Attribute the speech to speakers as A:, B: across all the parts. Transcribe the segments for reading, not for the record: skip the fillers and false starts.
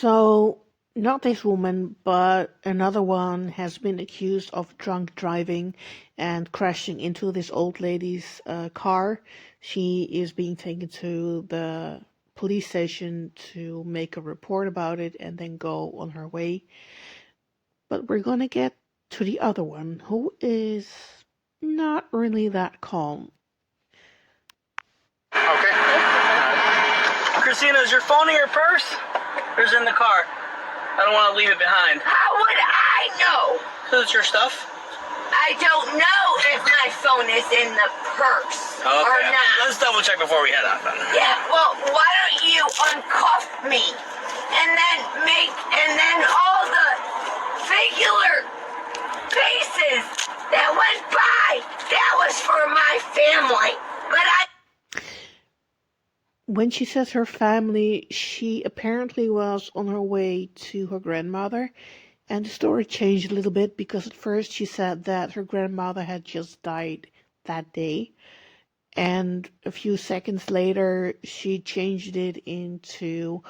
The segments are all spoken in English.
A: So, not this woman, but another one has been accused of drunk driving and crashing into this old lady's car. She is being taken to the police station to make a report about it and then go on her way. But we're gonna get to the other one, who is not really that calm.
B: Okay.
C: Christina, is your phone in your purse? Or is it in the car? I don't want to leave it behind.
D: How would I know?
C: Because it's your stuff.
D: I don't know if my phone is in the purse or not.
C: Let's double check before we head out then.
D: Yeah, well, why don't you uncuff me and then all the regular faces that went by, that was for my family. But
A: When she says her family, she apparently was on her way to her grandmother. And the story changed a little bit because at first she said that her grandmother had just died that day. And a few seconds later, she changed it into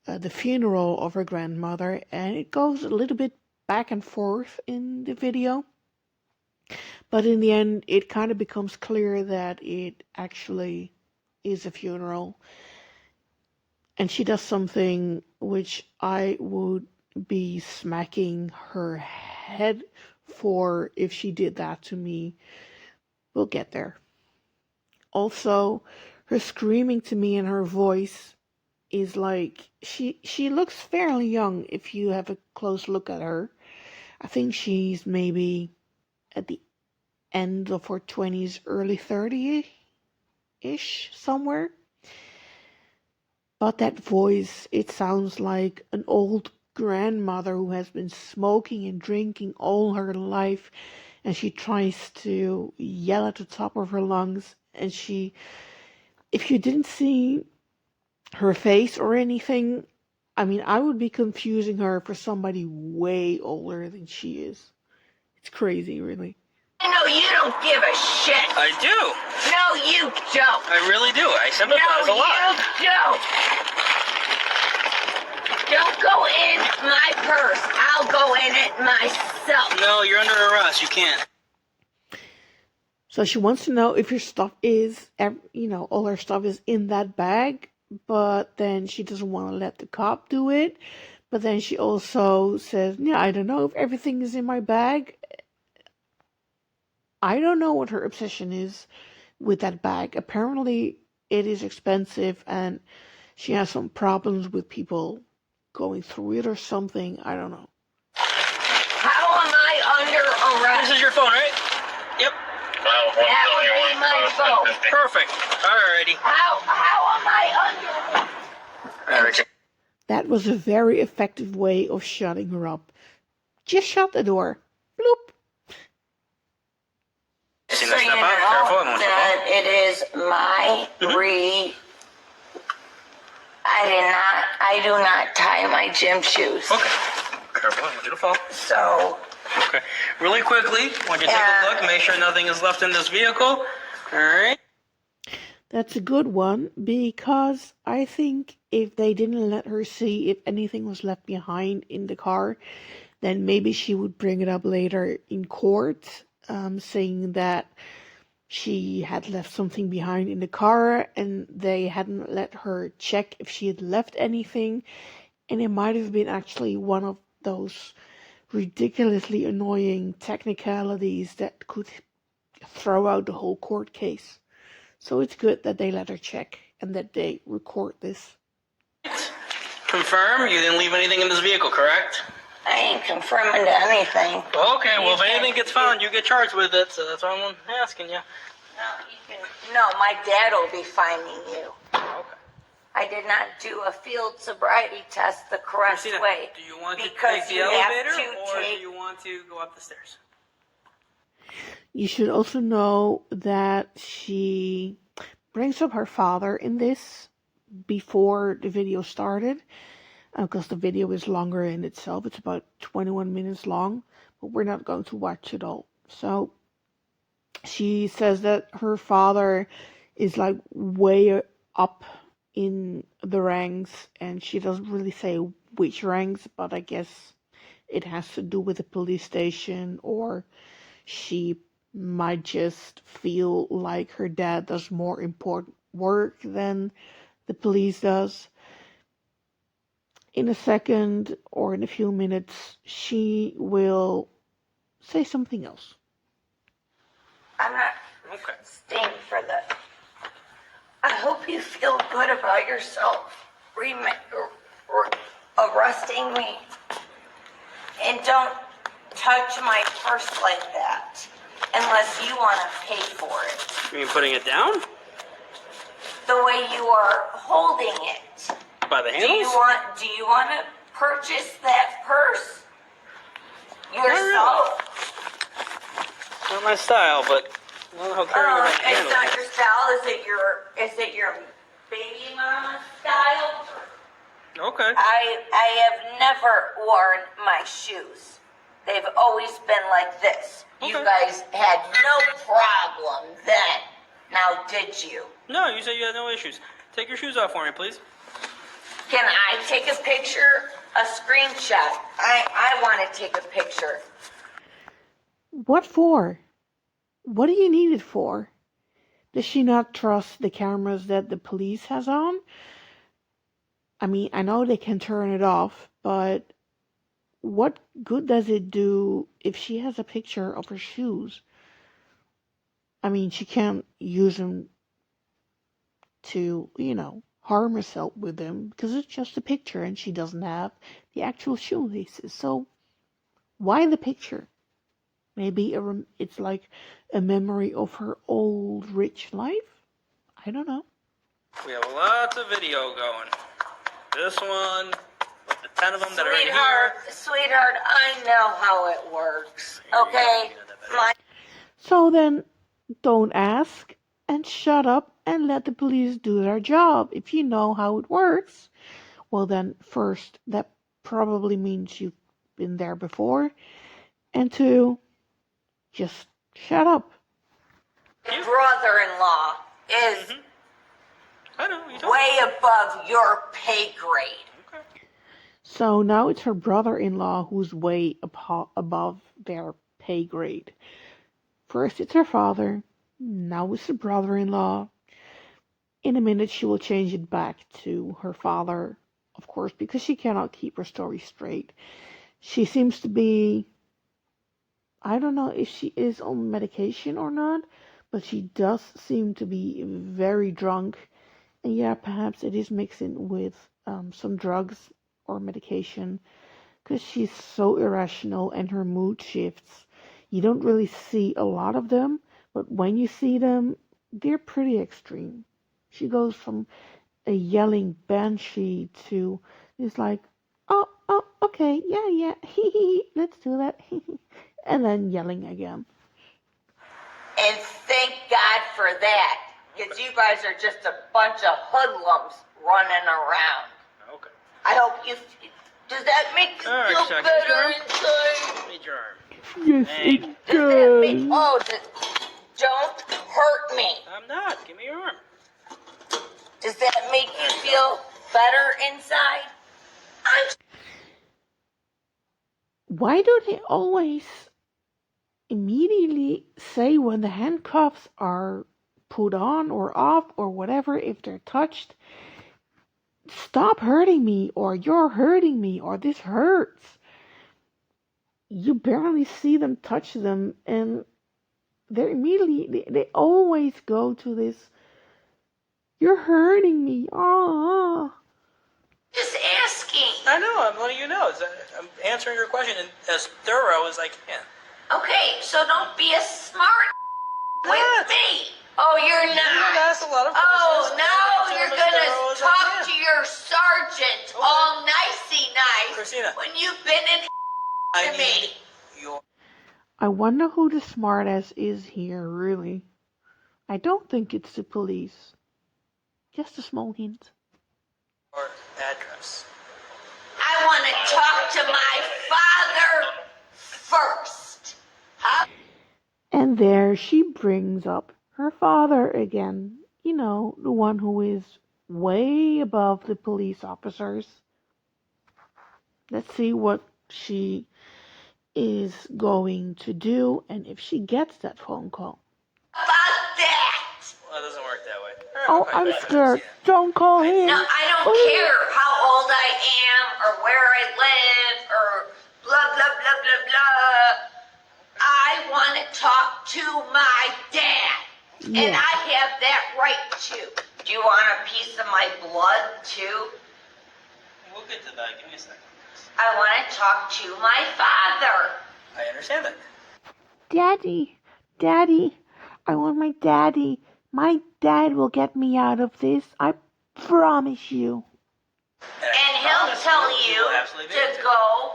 A: the funeral of her grandmother. And it goes a little bit back and forth in the video. But in the end, it kind of becomes clear that it actually is a funeral. And she does something which I would be smacking her head for if she did that to me. We'll get there. Also, her screaming to me and her voice is like, she looks fairly young if you have a close look at her. I think she's maybe at the end of her 20s, early 30s-ish, somewhere. But that voice, it sounds like an old grandmother who has been smoking and drinking all her life, and she tries to yell at the top of her lungs. And if you didn't see her face or anything, I mean, I would be confusing her for somebody way older than she is. It's crazy, really.
D: I know you don't give a shit.
C: I do.
D: No, you don't.
C: I really do. I sympathize a lot.
D: No, you don't. Don't go in my purse. I'll go in it myself.
C: No, you're under arrest. You can't.
A: So she wants to know if her stuff is, all her stuff is in that bag, but then she doesn't want to let the cop do it. But then she also says, yeah, I don't know if everything is in my bag. I don't know what her obsession is with that bag. Apparently, it is expensive and she has some problems with people going through it or something. I don't know.
D: How am I under arrest?
C: This is your phone, right? Yep.
D: That would be my phone.
C: Perfect. Alrighty.
D: How am I under arrest?
A: That was a very effective way of shutting her up. Just shut the door. Bloop.
D: So you know that it is my I do not tie my gym shoes.
C: Okay. Careful, I want you to fall.
D: So.
C: Okay. Really quickly, when you take a look, make sure nothing is left in this vehicle. Alright.
A: That's a good one, because I think if they didn't let her see if anything was left behind in the car, then maybe she would bring it up later in court, saying that she had left something behind in the car and they hadn't let her check if she had left anything. And it might have been actually one of those ridiculously annoying technicalities that could throw out the whole court case. So it's good that they let her check and that they record this.
C: Confirm you didn't leave anything in this vehicle, correct?
D: I ain't confirming to anything.
C: Okay, well, if anything gets found, you get charged with it, so that's why I'm asking you.
D: No, my dad will be finding you.
C: Okay.
D: I did not do a field sobriety test the correct way.
C: Do you want to
D: because
C: take the
D: you
C: elevator,
D: have to
C: or do you want to go up the stairs?
A: You should also know that she brings up her father in this before the video started, because the video is longer in itself. It's about 21 minutes long, but we're not going to watch it all. So she says that her father is way up in the ranks, and she doesn't really say which ranks, but I guess it has to do with the police station, or she might just feel like her dad does more important work than the police does. In a second or in a few minutes, she will say something else.
D: I'm not staying for the. I hope you feel good about yourself arresting me. And don't touch my purse like that unless you want to pay for it.
C: You mean putting it down?
D: The way you are holding it.
C: By the handles?
D: Do you want to purchase that purse yourself?
C: Not my style, but I don't know how carrying my handles.
D: It's not your style. Is it your baby mama style?
C: Okay.
D: I have never worn my shoes. They've always been like this.
C: Okay.
D: You guys had no problem then. Now, did you?
C: No, you said you had no issues. Take your shoes off for me, please.
D: Can I take a picture? A screenshot. I want to take a picture.
A: What for? What do you need it for? Does she not trust the cameras that the police has on? I mean, I know they can turn it off, but what good does it do if she has a picture of her shoes? I mean, she can't use them to, harm herself with them because it's just a picture and she doesn't have the actual shoelaces. So why the picture? Maybe it's like a memory of her old rich life? I don't know.
C: We have lots of video going. This one, with the 10 of them that are in here.
D: Sweetheart, I know how it works. Okay?
A: So then, don't ask and shut up and let the police do their job. If you know how it works, well then, first, that probably means you've been there before. And two, just shut up.
D: Your brother-in-law is
C: I know, you don't.
D: way above your pay grade.
C: Okay.
A: So now it's her brother-in-law who's way above their pay grade. First it's her father, now it's her brother-in-law. In a minute she will change it back to her father, of course, because she cannot keep her story straight. She seems to be, I don't know if she is on medication or not, but she does seem to be very drunk. And yeah, perhaps it is mixing with some drugs or medication, because she's so irrational and her mood shifts. You don't really see a lot of them, but when you see them, they're pretty extreme. She goes from a yelling banshee to it's like, oh, okay, yeah, let's do that, and then yelling again.
D: And thank God for that, because you guys are just a bunch of hoodlums running around.
C: Okay.
D: I hope you. Does that make you
C: All right,
D: feel
C: Chuck,
D: better inside?
C: Need your arm.
A: Yes,
C: Hey.
A: it
D: Does that make?
A: does.
D: Oh, don't hurt me.
C: I'm not. Give me your arm.
D: Does that make you feel better inside?
A: Why do they always immediately say when the handcuffs are put on or off or whatever, if they're touched, stop hurting me, or you're hurting me, or this hurts? You barely see them touch them, and they're immediately, they always go to this, you're hurting me, oh.
D: Just asking.
C: I know. I'm letting you know. I'm answering your question as thorough as I can.
D: Okay, so don't be a smart with
C: What?
D: me. Oh, you're
C: You've
D: not.
C: asked a lot of
D: Oh,
C: questions.
D: now
C: I'm
D: you're
C: answering them as thorough
D: gonna
C: as I
D: talk
C: can.
D: to your sergeant all nicey nice
C: Christina.
D: when you've been in
C: I
D: to me.
C: need your
A: I wonder who the smartass is here, really. I don't think it's the police. Just a small hint.
C: address.
D: I want to talk to my father first.
A: And there she brings up her father again. You know, the one who is way above the police officers. Let's see what she is going to do and if she gets that phone call.
D: About that.
C: Well, it doesn't work that way.
A: Oh, I'm scared. Don't call him.
D: No, I don't care how old I am or where I live or blah, blah, blah, blah, blah. I want to talk to my dad.
A: Yeah.
D: And I have that right too. Do you want a piece of my blood too?
C: We'll get to that. Give me a second.
D: I want to talk to my father.
C: I understand that.
A: Daddy, I want my daddy. My dad will get me out of this. I promise you.
D: And he'll tell you to go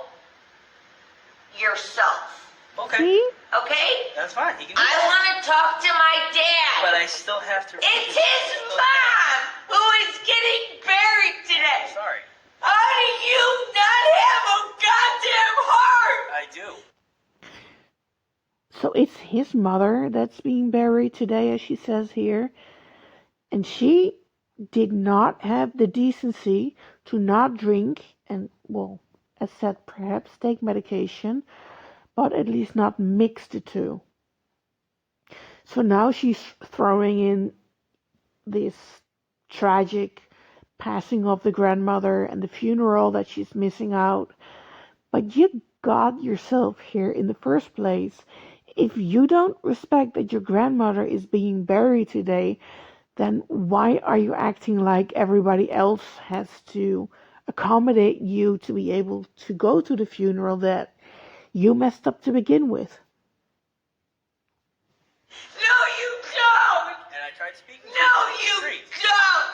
D: yourself.
C: Okay.
A: See?
D: Okay?
C: That's fine. He can do
D: I
C: that.
D: want to talk to my dad.
C: But I still have to.
D: It's his mom who is getting buried today.
C: Sorry.
D: How do you not have a goddamn heart?
C: I do.
A: So it's his mother that's being buried today, as she says here. And she did not have the decency to not drink and, well, as said, perhaps take medication, but at least not mix the two. So now she's throwing in this tragic passing of the grandmother and the funeral that she's missing out. But you got yourself here in the first place. If you don't respect that your grandmother is being buried today, then why are you acting like everybody else has to accommodate you to be able to go to the funeral that you messed up to begin with?
D: No, you don't.
C: And I tried speaking.
D: No, you don't.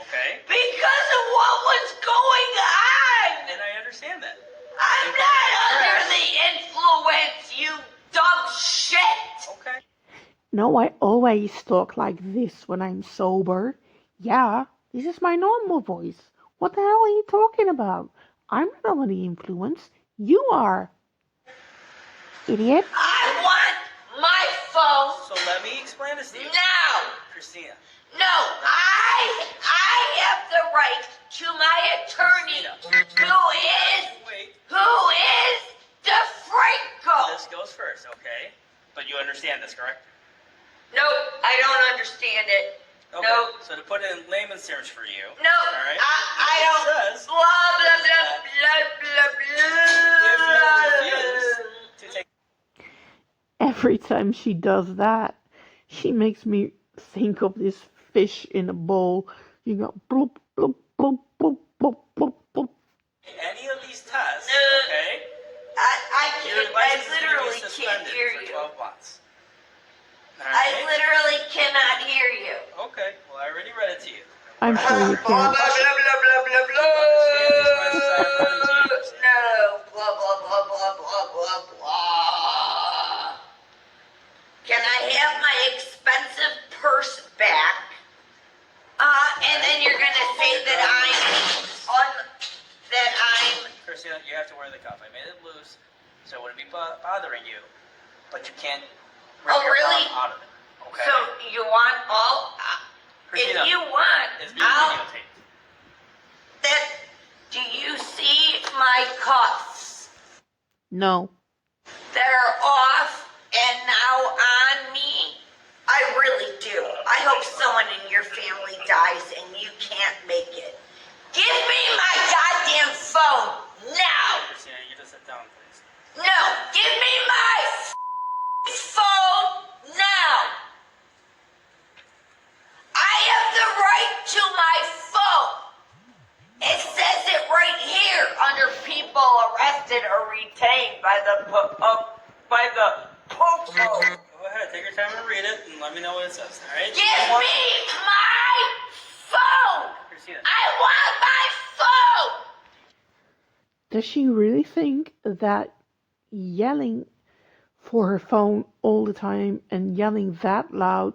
C: Okay.
D: Because of what was going on.
C: And I understand that.
D: I'm not under the influence, you dumb shit.
C: Okay.
A: No, I always talk like this when I'm sober. Yeah, this is my normal voice. What the hell are you talking about? I'm not under the influence. You are. Idiot.
D: I want my phone
C: So let me explain this to you.
D: now.
C: Christina.
D: No, I have the right to my attorney,
C: Wait.
D: who is DeFranco.
C: This goes first, okay? But you understand this, correct?
D: No, I don't understand it.
C: Okay.
D: No.
C: So to put it in layman's terms for you.
D: No,
C: All right.
D: I don't.
C: It says
D: Blah, blah, blah, blah, blah,
C: if you refuse
D: blah.
C: to take.
A: Every time she does that, she makes me think of this fish in a bowl. You go bloop, bloop, bloop, bloop, bloop, bloop, bloop.
C: Any of these tests,
D: No.
C: okay?
D: I
C: Your
D: can't. I
C: license is going to
D: literally
C: be
D: can't
C: suspended
D: hear
C: for
D: you.
C: 12 months. All
D: I
C: right?
D: literally cannot hear you.
C: Okay. Well, I already read it to you.
A: I'm sure you
D: Blah, blah,
A: can.
D: blah, blah, blah, blah,
C: Understand these rights as I have read them to you.
D: blah. No. Blah, blah, blah, blah, blah, blah, blah. Can I have my expensive purse back? And then you're gonna say that I'm
C: Christina, you have to wear the cuff. I made it loose, so it wouldn't be bothering you. But you can't rip
D: Oh,
C: your
D: really?
C: arm out of it. Okay?
D: So you want all?
C: Christina,
D: If you want,
C: it's being
D: I'll.
C: videotaped.
D: That. Do you see my cuffs
A: No.
D: that are off and now on me? I really do. I hope someone in your family dies and you can't make it. Give me my goddamn phone now.
C: Christina, you just sit down, please.
D: No, give me my phone now. I have the right to my phone. It says it right here under people arrested or retained by the popo.
C: Go ahead, take your time and read it, and let me know what it says, all right?
D: Give me my phone.
C: Christina.
D: I want my phone.
A: Does she really think that yelling for her phone all the time and yelling that loud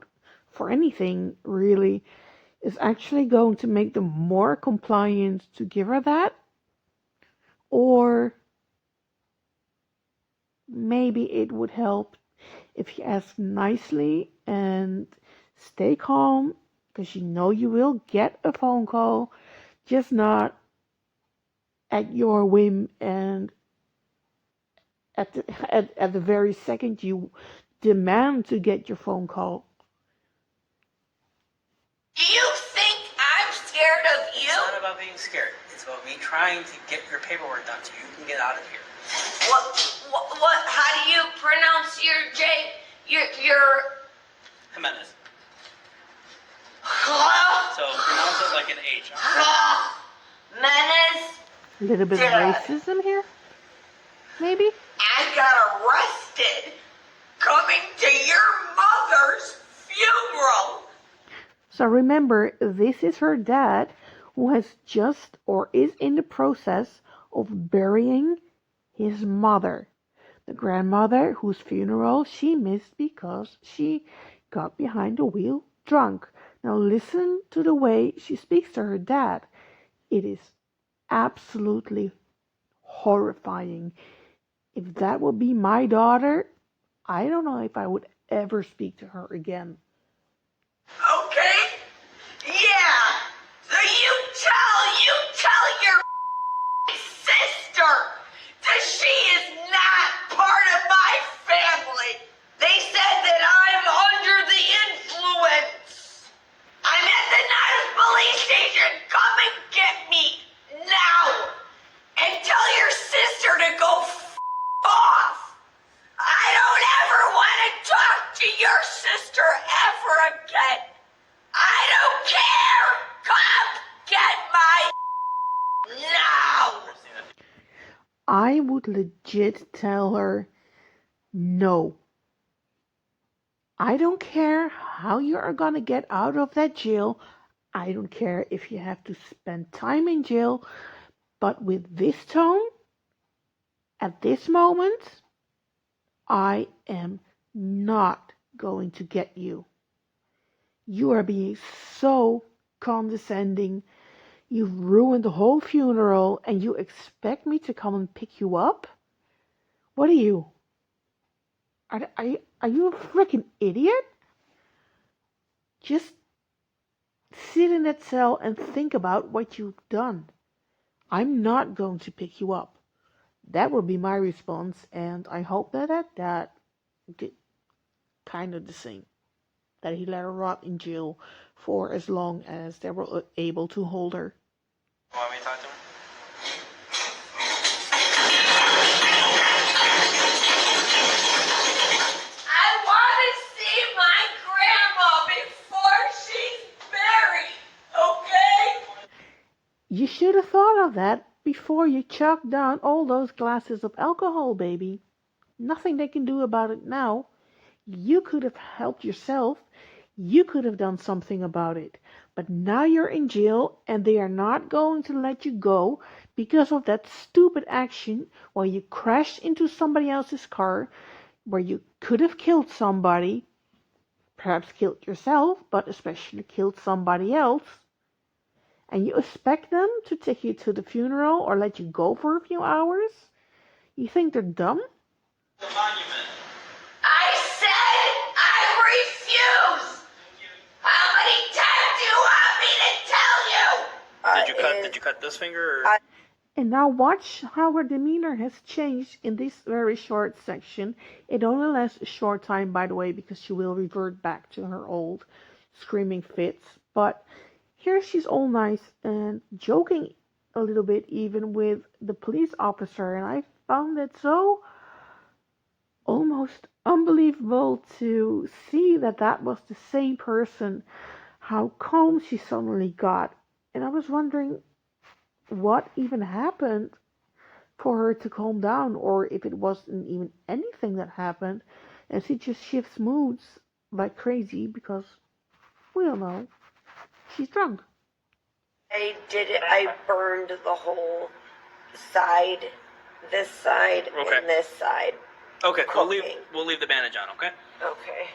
A: for anything really is actually going to make them more compliant to give her that? Or maybe it would help if you ask nicely and stay calm, because you know you will get a phone call, just not at your whim, and at the very second you demand to get your phone call.
D: Do you think I'm scared of you?
C: It's not about being scared. It's about me trying to get your paperwork done so you can get out of here.
D: What, how do you pronounce your
C: Jimenez.
D: Huh?
C: So pronounce it like an H. Huh?
D: Menace?
A: A little bit of
D: Dad.
A: racism here, maybe?
D: I got arrested coming to your mother's funeral.
A: So remember, this is her dad who has just or is in the process of burying his mother, the grandmother whose funeral she missed because she got behind the wheel drunk. Now listen to the way she speaks to her dad. It is absolutely horrifying. If that would be my daughter, I don't know if I would ever speak to her again.
D: Okay? Yeah. So you tell your sister that she is not part of my family. They said that I'm under the influence. I'm at the Niles police station. Come and get me now. And tell your sister to go off. I don't ever want to talk to your sister ever again. I don't care. Come get my now.
A: I would legit tell her, no. I don't care how you are gonna get out of that jail. I don't care if you have to spend time in jail. But with this tone, at this moment, I am not going to get you. You are being so condescending. You've ruined the whole funeral and you expect me to come and pick you up? What are you? Are you a freaking idiot? Just sit in that cell and think about what you've done. I'm not going to pick you up. That would be my response, and I hope that did kind of the same. That he let her rot in jail for as long as they were able to hold her.
C: You want me to talk to him?
D: I want to see my grandma before she's buried, okay?
A: You should have thought of that before you chucked down all those glasses of alcohol, baby. Nothing they can do about it now. You could have helped yourself. You could have done something about it. But now you're in jail and they are not going to let you go because of that stupid action where you crashed into somebody else's car, where you could have killed somebody, perhaps killed yourself, but especially killed somebody else. And you expect them to take you to the funeral or let you go for a few hours? You think they're dumb?
C: The monument.
D: I said I refuse. How many times do you want me to tell you?
C: Did you cut this finger or?
A: And now watch how her demeanor has changed in this very short section. It only lasts a short time, by the way, because she will revert back to her old screaming fits. But here she's all nice and joking a little bit even with the police officer. And I found it so almost unbelievable to see that that was the same person, how calm she suddenly got. And I was wondering what even happened for her to calm down, or if it wasn't even anything that happened, and she just shifts moods like crazy because we all know she's drunk.
B: I did it. I burned the whole side, this side,
C: Okay.
B: and this side.
C: Okay,
B: Cooking.
C: we'll leave the bandage on, okay?
B: Okay.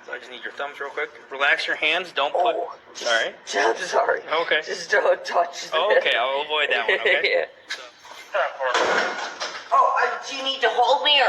C: So I just need your thumbs real quick. Relax your hands. Don't put.
B: Oh,
C: All right.
B: I'm sorry.
C: Okay.
B: Just don't touch
C: Oh, okay, I'll avoid that one. Okay.
B: Yeah.
C: So,
B: Oh, do you need to hold me or